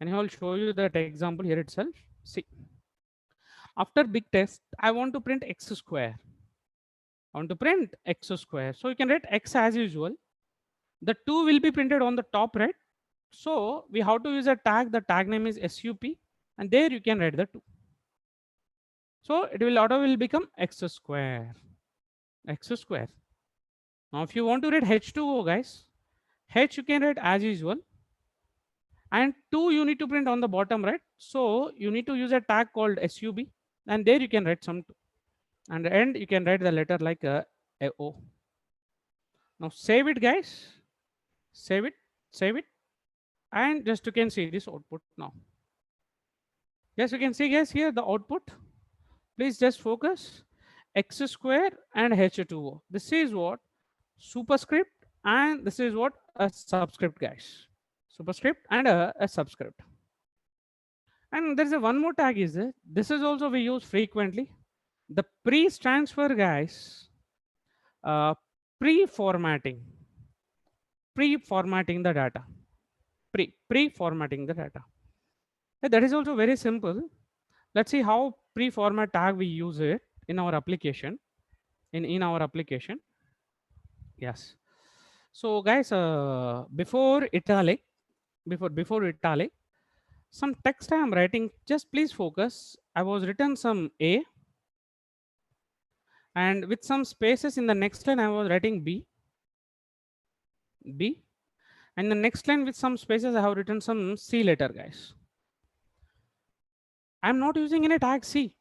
And I will show you that example here itself. See, after big test, I want to print x square. I want to print x square. So you can write x as usual. The 2 will be printed on the top, right? So we have to use a tag. The tag name is SUP, and there you can write the 2. So it will auto will become x square. X square. Now if you want to write H2O, guys, H you can write as usual, and 2 you need to print on the bottom, right? So you need to use a tag called SUB, and there you can write some 2. And the end you can write the letter like a O. Now save it, guys. Save it, save it, and just you can see this output now. Yes, you can see, guys, here the output. Please just focus x square and H2O. This is what superscript, and this is what a subscript, guys. Superscript and a subscript. And there's a one more tag is there. This is also we use frequently. The pre stands for, guys, uh, pre-formatting. pre-formatting the data. Pre-formatting the data. That is also very simple. Let's see how pre-format tag we use it in our application. In our application, yes. So guys, before italic, before italic, some text I am writing. Just please focus. I was written some A, and with some spaces in the next line, I was writing B, and the next line with some spaces, I have written some C letter, guys. I'm not using any tag C.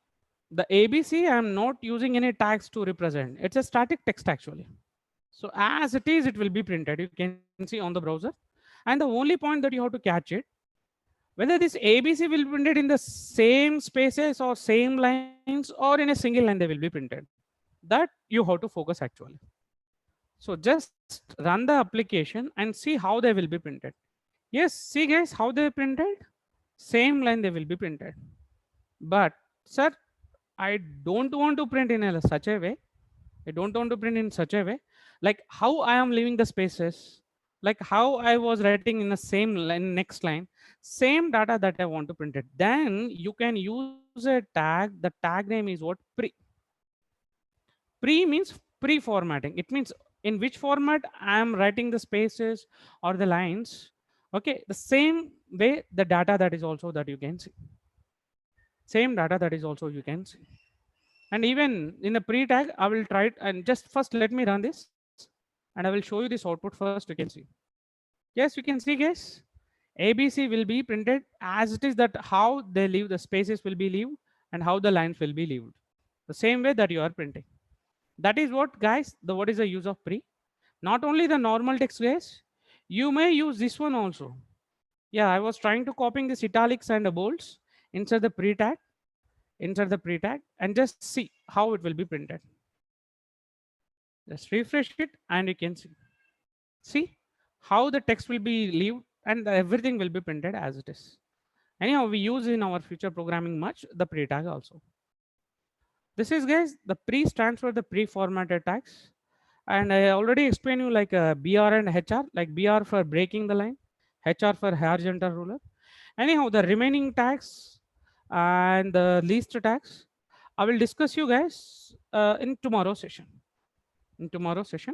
The ABC, I'm not using any tags to represent. It's a static text actually. So as it is, it will be printed. You can see on the browser. And the only point that you have to catch it, whether this ABC will be printed in the same spaces or same lines or in a single line, they will be printed. That you have to focus actually. So just run the application and see how they will be printed. Yes, see guys, how they printed? Same line they will be printed. But sir, I don't want to print in such a way. I don't want to print in such a way. Like how I am leaving the spaces, like how I was writing in the same line, next line, same data that I want to print it. Then you can use a tag. The tag name is what? Pre means pre-formatting. It means in which format I am writing the spaces or the lines. Okay, the same way the data that is also that you can see. Same data that is also you can see. And even in the pre-tag, I will try it and just first let me run this and I will show you this output first. You can see. Yes, you can see, guys. ABC will be printed as it is that how they leave the spaces will be leaved and how the lines will be leaved. The same way that you are printing. That is what, guys, the what is the use of pre. Not only the normal text, guys. You may use this one also. Yeah, I was trying to copying this italics and the bolts inside the pre-tag, and just see how it will be printed. Just refresh it and you can see. See how the text will be leaved and everything will be printed as it is. Anyhow, we use in our future programming much the pre-tag also. This is, guys, the pre stands for the pre-formatted tags. And I already explained you like BR and HR, like BR for breaking the line, HR for horizontal ruler. Anyhow, the remaining tags and the least tags, I will discuss you guys in tomorrow session. In tomorrow session,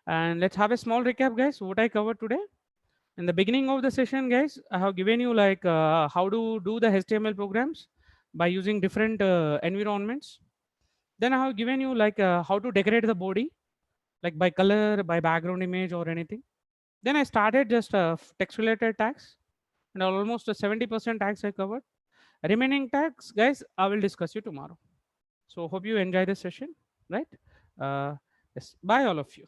and let's have a small recap, guys. What I covered today in the beginning of the session, guys, I have given you like how to do the HTML programs by using different environments. Then I have given you like how to decorate the body, like by color, by background image or anything. Then I started just text related tags and almost 70% tags I covered. Remaining tags, guys, I will discuss you tomorrow. So hope you enjoy this session, right? Uh, yes, bye all of you.